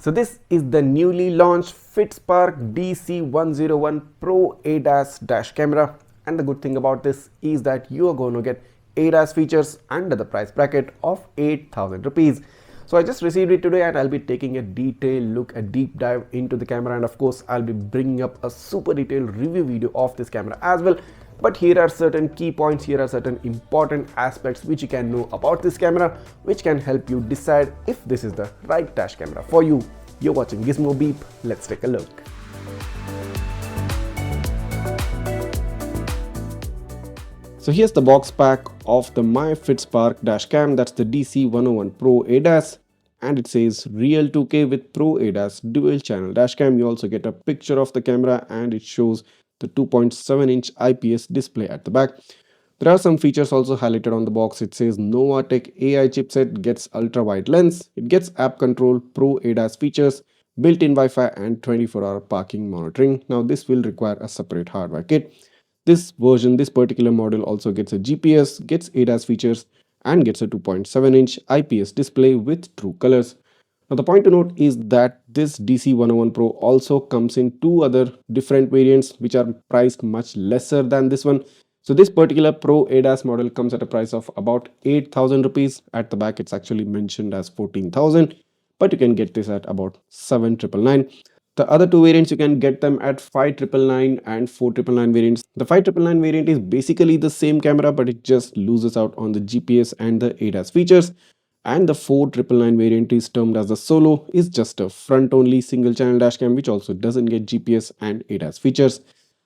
So this is the newly launched FitSpark DC-101 Pro ADAS dash camera, and the good thing about this is that you are going to get ADAS features under the price bracket of 8,000 rupees. So I just received it today and I'll be taking a detailed look, a deep dive into the camera, and of course I'll be bringing up a super detailed review video of this camera as well. But here are certain key points, here are certain important aspects which you can know about this camera, which can help you decide if this is the right dash camera for you. You're watching Gizmobeep, let's take a look. So here's the box pack of the My FitSpark Dashcam, that's the DC-101 Pro ADAS, and it says Real 2K with Pro ADAS Dual Channel Dashcam. You also get a picture of the camera and it shows the 2.7-inch IPS display at the back. There are some features also highlighted on the box. It says Novatech AI chipset, gets ultra wide lens, it gets app control, Pro ADAS features, built-in Wi-Fi and 24-hour parking monitoring. Now this will require a separate hardware kit. This particular model also gets a GPS, gets ADAS features and gets a 2.7-inch IPS display with true colors. Now the point to note is that this DC-101 Pro also comes in two other different variants which are priced much lesser than this one. So this particular Pro ADAS model comes at a price of about 8,000 rupees. At the back it's actually mentioned as 14,000, but you can get this at about 7,999. The other two variants you can get them at 5,999 and 4,999 variants. The 5,999 variant is basically the same camera, but it just loses out on the GPS and the ADAS features. And the 4,999 variant is termed as the Solo, is just a front only single channel dashcam which also doesn't get GPS and ADAS features.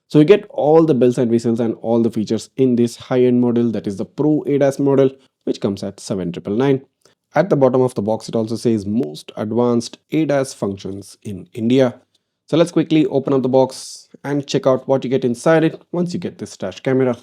So you get all the bells and whistles and all the features in this high-end model, that is the Pro ADAS model, which comes at 7,999. At the bottom of the box it also says most advanced ADAS functions in India. So let's quickly open up the box and check out what you get inside it once you get this dash camera.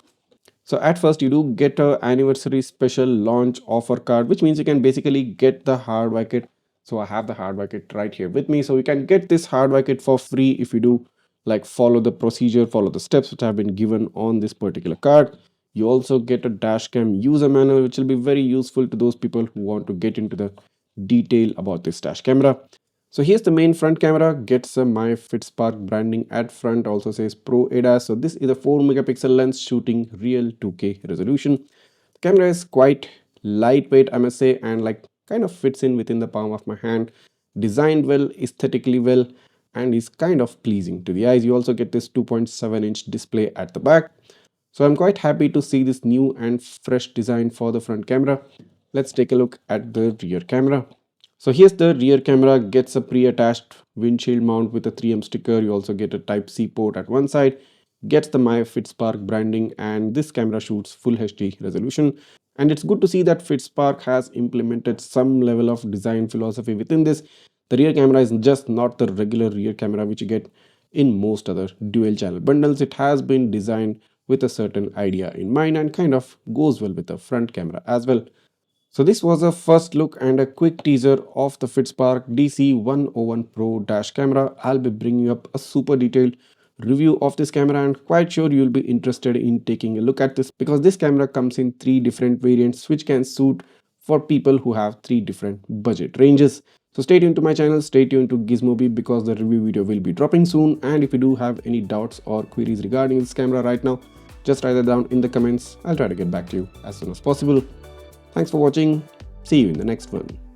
So at first you do get a anniversary special launch offer card, which means you can basically get the hardware kit. So I have the hardware kit right here with me. So you can get this hardware kit for free if you do like follow the procedure, follow the steps which have been given on this particular card. You also get a Dashcam user manual, which will be very useful to those people who want to get into the detail about this dash camera. So here's the main front camera, gets a My FitSpark branding at front, also says Pro ADAS. So this is a 4 megapixel lens shooting real 2K resolution. The camera is quite lightweight, I must say, and like kind of fits in within the palm of my hand. Designed well, aesthetically well, and is kind of pleasing to the eyes. You also get this 2.7-inch display at the back. So I'm quite happy to see this new and fresh design for the front camera. Let's take a look at the rear camera. So here's the rear camera, gets a pre-attached windshield mount with a 3M sticker. You also get a Type-C port at one side, gets the My FitSpark branding, and this camera shoots full HD resolution. And it's good to see that FitSpark has implemented some level of design philosophy within this. The rear camera is just not the regular rear camera which you get in most other dual channel bundles. It has been designed with a certain idea in mind and kind of goes well with the front camera as well. So this was a first look and a quick teaser of the FitSpark DC-101 Pro dash camera. I'll be bringing up a super detailed review of this camera and quite sure you'll be interested in taking a look at this, because this camera comes in 3 different variants which can suit for people who have 3 different budget ranges. So stay tuned to my channel, stay tuned to Gizmobeep, because the review video will be dropping soon. And if you do have any doubts or queries regarding this camera right now, just write that down in the comments. I'll try to get back to you as soon as possible. Thanks for watching. See you in the next one.